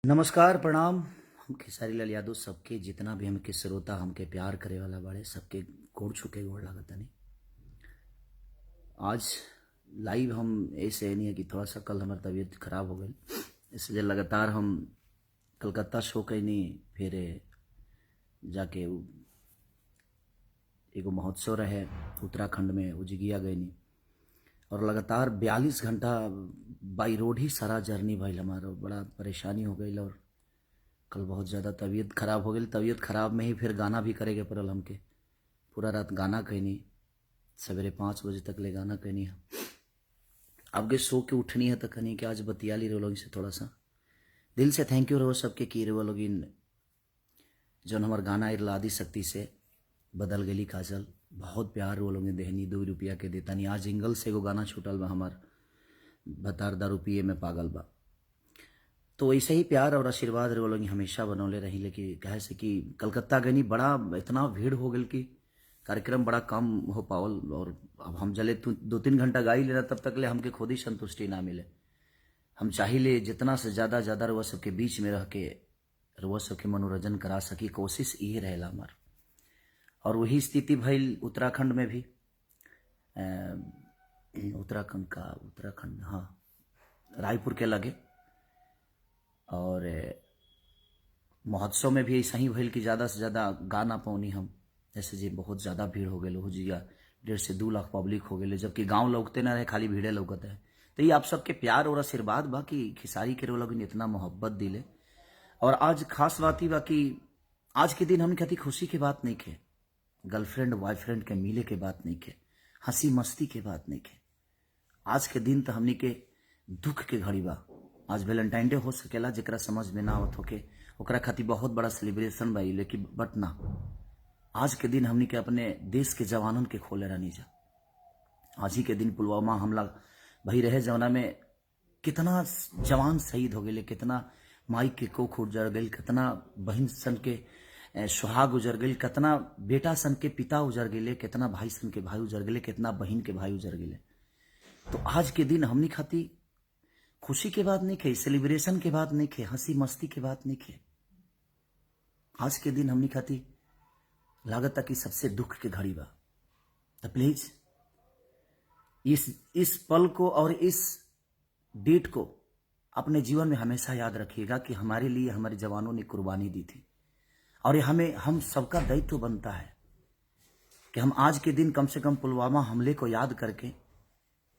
नमस्कार प्रणाम। हम खेसारी लाल यादव सबके जितना भी हमके श्रोता हमके प्यार करे वाला बाड़े सबके गोड़ छुके गोड़ लागतनी। आज लाइव हम ऐसे नहीं है कि थोड़ा सा कल हमारी तबीयत खराब हो गई, इसलिए लगातार हम कलकत्ता शो कैनी, फिर जाके एगो महोत्सव रहे उत्तराखंड में उजिगिया गईनी और लगातार 42 घंटा बाई रोड ही सारा जर्नी भइल। हमारा बड़ा परेशानी हो गई और कल बहुत ज़्यादा तबीयत खराब हो गई। तबीयत खराब में ही फिर गाना भी करे के पड़ल हमके। पूरा रात गाना कहनी, सवेरे 5 बजे तक ले गाना कहनी है। अब के सो के उठनी है तो कहनी कि आज बतिया ली लोग से थोड़ा सा। दिल से थैंक यू रहो सबके की रहो लोग जौन हमार गाना इरलादी शक्ति से बदल गली काजल। बहुत प्यार वो लोग देहनी, 2 रुपया के देता नहीं। आज इंगल से एगो गाना छूटल बा हमार, बतार दारू पिए में पागल बा। तो ऐसे ही प्यार और आशीर्वाद वो लोग हमेशा बनौले रही। लेकिन कहे से कि कलकत्ता गनी बड़ा इतना भीड़ हो गई कि कार्यक्रम बड़ा कम हो पावल। और अब हम जले 2-3 घंटा गाई लेना तब तक ले हमके खुद ही संतुष्टि ना मिले। हम चाहिए जितना से ज़्यादा रुआ सबके बीच में रह के रुआ सबके मनोरंजन करा सकी, कोशिश ये रहेला हमार। और वही स्थिति भइल उत्तराखंड में भी। उत्तराखंड हाँ, रायपुर के लगे। और महोत्सव में भी ऐसा ही भइल कि ज़्यादा से ज़्यादा गा ना पौनी हम। जैसे जी बहुत ज़्यादा भीड़ हो गई हो जिया, 1.5 से 2 लाख पब्लिक हो गई, जबकि गांव लौकते ना रहे, खाली भीड़े लौकते है। तो ये आप सबके प्यार और आशीर्वाद बा कि खिसारी के लोग इतना मोहब्बत दिले। और आज खास बात ही बा कि आज के दिन हमने कहती खुशी की बात नहीं खे, गर्लफ्रेंड बॉयफ्रेंड के मिले के बात नहीं खे, हंसी मस्ती के बात नहीं खे। आज के दिन तो हमनी के दुख के घड़ी बा। आज वैलेंटाइन डे हो सकेला, जरा समझ में ना आवत होके ओकरा खातिर बहुत बड़ा सेलिब्रेशन बा, लेकिन बट ना, आज के दिन हमनी के अपने देश के जवानन के खोले रहनी जा। आज ही के दिन पुलवामा हमला भई रहे, जवना में कितना जवान शहीद हो गए, कितना माई के कोख उजड़ गई, कितना बहन सन के सुहाग उजड़ गई, कितना बेटा सन के पिता उजड़ गए, कितना भाई सन के भाई उजड़ गए, कितना बहन के भाई उजड़ गए। तो आज के दिन हमनी खातिर खुशी के बात नहीं खे, सेलिब्रेशन के बात नहीं खे, हंसी मस्ती के बात नहीं खे। आज के दिन हमनी खातिर लागत कि सबसे दुख के घड़ी बा। तो प्लीज इस पल को और इस डेट को अपने जीवन में हमेशा याद रखिएगा कि हमारे लिए हमारे जवानों ने कुर्बानी दी थी। और हम सबका दायित्व बनता है कि हम आज के दिन कम से कम पुलवामा हमले को याद करके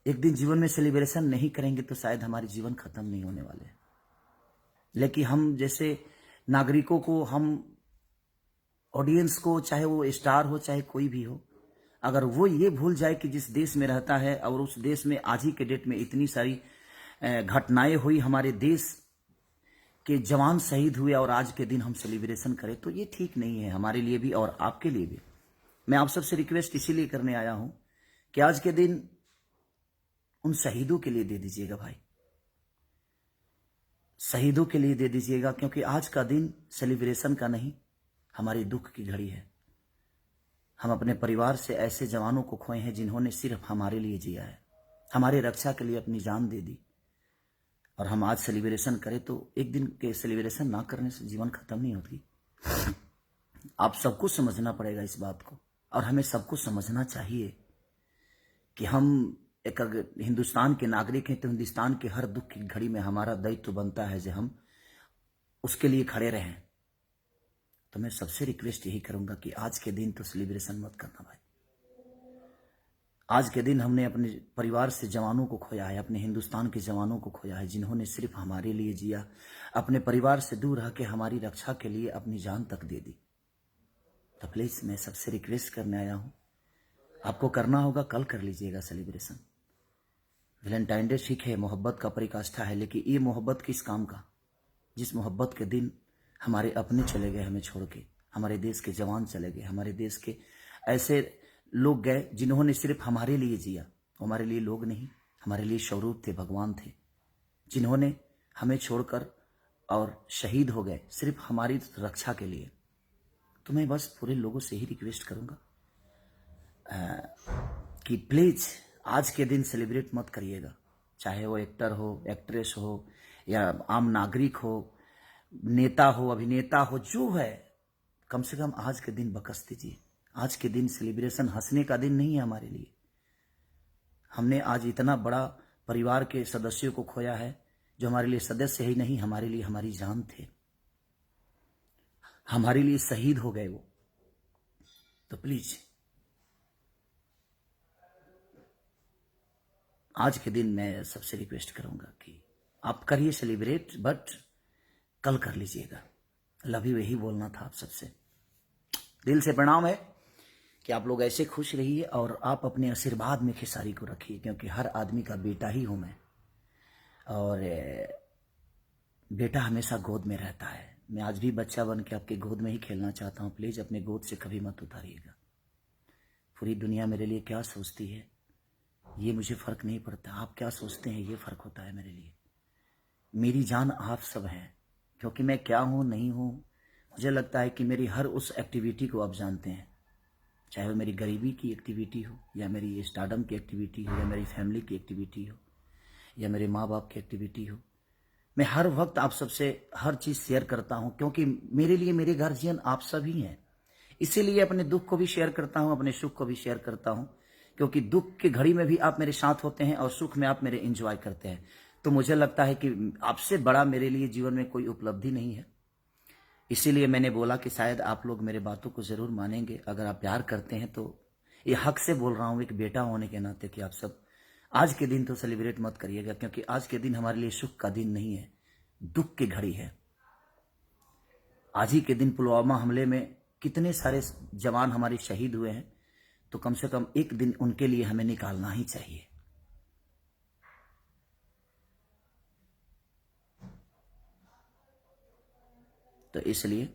एक दिन जीवन में सेलिब्रेशन नहीं करेंगे तो शायद हमारे जीवन खत्म नहीं होने वाले। लेकिन हम जैसे नागरिकों को, हम ऑडियंस को, चाहे वो स्टार हो चाहे कोई भी हो, अगर वो ये भूल जाए कि जिस देश में रहता है और उस देश में आज ही के डेट में इतनी सारी घटनाएं हुई, हमारे देश के जवान शहीद हुए और आज के दिन हम सेलिब्रेशन करें, तो ये ठीक नहीं है हमारे लिए भी और आपके लिए भी। मैं आप सबसे रिक्वेस्ट इसीलिए करने आया हूं कि आज के दिन उन शहीदों के लिए दे दीजिएगा भाई, शहीदों के लिए दे दीजिएगा, क्योंकि आज का दिन सेलिब्रेशन का नहीं, हमारी दुख की घड़ी है। हम अपने परिवार से ऐसे जवानों को खोए हैं जिन्होंने सिर्फ हमारे लिए जिया है, हमारे रक्षा के लिए अपनी जान दे दी। और हम आज सेलिब्रेशन करें तो एक दिन के सेलिब्रेशन ना करने से जीवन खत्म नहीं होती। आप सबको समझना पड़ेगा इस बात को, और हमें सबको समझना चाहिए कि हम एक हिंदुस्तान के नागरिक हैं, तो हिंदुस्तान के हर दुख की घड़ी में हमारा दायित्व बनता है कि हम उसके लिए खड़े रहें। तो मैं सबसे रिक्वेस्ट यही करूंगा कि आज के दिन तो सेलिब्रेशन मत करना भाई। आज के दिन हमने अपने परिवार से जवानों को खोया है, अपने हिंदुस्तान के जवानों को खोया है जिन्होंने सिर्फ हमारे लिए जिया, अपने परिवार से दूर रह के हमारी रक्षा के लिए अपनी जान तक दे दी। तो प्लीज मैं सबसे रिक्वेस्ट करने आया हूं, आपको करना होगा कल कर लीजिएगा सेलिब्रेशन। वैलेंटाइन डे ठीक है, मोहब्बत का परिकाष्ठा है, लेकिन ये मोहब्बत किस काम का, जिस मोहब्बत के दिन हमारे अपने चले गए हमें छोड़ के, हमारे देश के जवान चले गए, हमारे देश के ऐसे लोग गए जिन्होंने सिर्फ हमारे लिए जिया। हमारे लिए लोग नहीं, हमारे लिए स्वरूप थे, भगवान थे, जिन्होंने हमें छोड़कर और शहीद हो गए सिर्फ हमारी रक्षा के लिए। तो मैं बस पूरे लोगों से ही रिक्वेस्ट करूंगा कि प्लीज आज के दिन सेलिब्रेट मत करिएगा, चाहे वो एक्टर हो, एक्ट्रेस हो या आम नागरिक हो, नेता हो, अभिनेता हो, जो है, कम से कम आज के दिन बकस दीजिए। आज के दिन सेलिब्रेशन हंसने का दिन नहीं है हमारे लिए। हमने आज इतना बड़ा परिवार के सदस्यों को खोया है जो हमारे लिए सदस्य ही नहीं, हमारे लिए हमारी जान थे, हमारे लिए शहीद हो गए वो। तो प्लीज आज के दिन मैं सबसे रिक्वेस्ट करूंगा कि आप करिए सेलिब्रेट, बट कल कर लीजिएगा। लव यू, यही बोलना था आप सबसे। दिल से प्रणाम है कि आप लोग ऐसे खुश रहिए और आप अपने आशीर्वाद में खेसारी को रखिए, क्योंकि हर आदमी का बेटा ही हूं मैं, और बेटा हमेशा गोद में रहता है। मैं आज भी बच्चा बन के आपके गोद में ही खेलना चाहता हूं। प्लीज अपने गोद से कभी मत उतारिएगा। पूरी दुनिया मेरे लिए क्या सोचती है ये मुझे फर्क नहीं पड़ता, आप क्या सोचते हैं ये फर्क होता है मेरे लिए। मेरी जान आप सब हैं, क्योंकि मैं क्या हूं नहीं हूं, मुझे लगता है कि मेरी हर उस एक्टिविटी को आप जानते हैं, चाहे वो मेरी गरीबी की एक्टिविटी हो, या मेरी स्टारडम की एक्टिविटी हो, या मेरी फैमिली की एक्टिविटी हो, या मेरे माँ बाप की एक्टिविटी हो। मैं हर वक्त आप सबसे हर चीज़ शेयर करता हूं, क्योंकि मेरे लिए मेरे गार्जियन आप सभी हैं। इसीलिए अपने दुख को भी शेयर करता हूं, अपने सुख को भी शेयर करता हूं, क्योंकि दुख की घड़ी में भी आप मेरे साथ होते हैं और सुख में आप मेरे एंजॉय करते हैं। तो मुझे लगता है कि आपसे बड़ा मेरे लिए जीवन में कोई उपलब्धि नहीं है। इसीलिए मैंने बोला कि शायद आप लोग मेरे बातों को जरूर मानेंगे। अगर आप प्यार करते हैं तो ये हक से बोल रहा हूं एक बेटा होने के नाते कि आप सब आज के दिन तो सेलिब्रेट मत करिएगा, क्योंकि आज के दिन हमारे लिए सुख का दिन नहीं है, दुख की घड़ी है। आज ही के दिन पुलवामा हमले में कितने सारे जवान हमारे शहीद हुए हैं, तो कम से कम एक दिन उनके लिए हमें निकालना ही चाहिए। तो इसलिए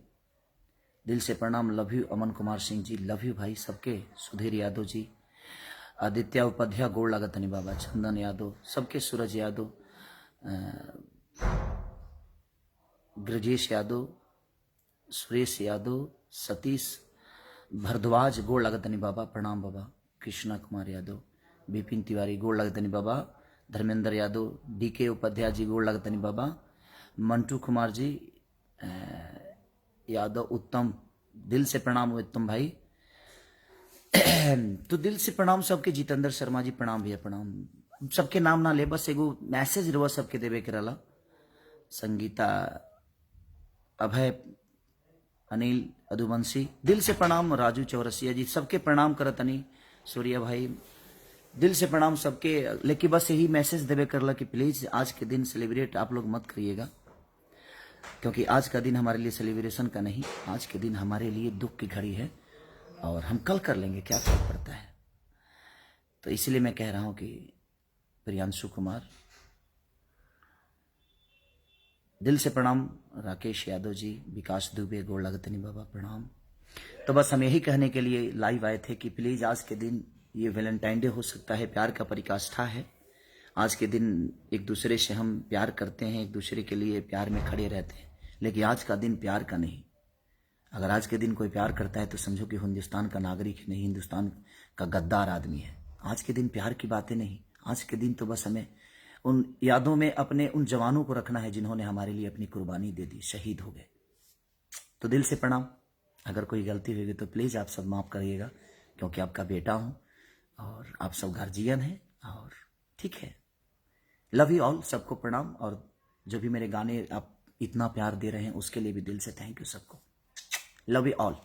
दिल से प्रणाम। Love you Aman Kumar Singh ji, love you भाई सबके। सुधीर यादव जी, आदित्य उपाध्याय गोड़ लागतनी बाबा, चंदन यादव सबके, सूरज यादव, ब्रजेश यादव, सुरेश यादव, सतीश भरद्वाज गोड़ लागतनी बाबा, प्रणाम बाबा। कृष्णा कुमार यादव, विपिन तिवारी गोड़ लागतनी बाबा, धर्मेंद्र यादव, डीके उपाध्याय जी गोड़ लागतनी बाबा, मंटू कुमार जी यादव, उत्तम, दिल से प्रणाम उत्तम भाई। तो दिल से प्रणाम सबके। जितेंद्र शर्मा जी प्रणाम भैया, प्रणाम। सबके नाम ना ले, बस एगो मैसेज रहो सबके देवे के रला। संगीता, अभय, अनिल अदुवंशी, दिल से प्रणाम। राजू चौरसिया जी, सबके प्रणाम करतनी। सूर्या भाई, दिल से प्रणाम सबके। लेकिन बस यही मैसेज देवे करला कि प्लीज आज के दिन सेलिब्रेट आप लोग मत करिएगा, क्योंकि आज का दिन हमारे लिए सेलिब्रेशन का नहीं, आज के दिन हमारे लिए दुख की घड़ी है, और हम कल कर लेंगे, क्या फर्क पड़ता है। तो इसलिए मैं कह रहा हूं कि प्रियांशु कुमार, दिल से प्रणाम। राकेश यादव जी, विकास दुबे गोड़ लागतनी बाबा, प्रणाम। तो बस हम यही कहने के लिए लाइव आए थे कि प्लीज आज के दिन, ये वैलेंटाइन डे हो सकता है, प्यार का परिकाष्ठा है। आज के दिन एक दूसरे से हम प्यार करते हैं, एक दूसरे के लिए प्यार में खड़े रहते हैं, लेकिन आज का दिन प्यार का नहीं। अगर आज के दिन कोई प्यार करता है तो समझो कि हिंदुस्तान का नागरिक नहीं, हिंदुस्तान का गद्दार आदमी है। आज के दिन प्यार की बातें नहीं, आज के दिन तो बस हमें उन यादों में अपने उन जवानों को रखना है जिन्होंने हमारे लिए अपनी कुर्बानी दे दी, शहीद हो गए। तो दिल से प्रणाम। अगर कोई गलती होगी तो प्लीज़ आप सब माफ़ करिएगा, क्योंकि आपका बेटा हूँ और आप सब गार्जियन हैं, और ठीक है। लव यू ऑल, सबको प्रणाम। और जो भी मेरे गाने आप इतना प्यार दे रहे हैं उसके लिए भी दिल से थैंक यू सबको। Love you all.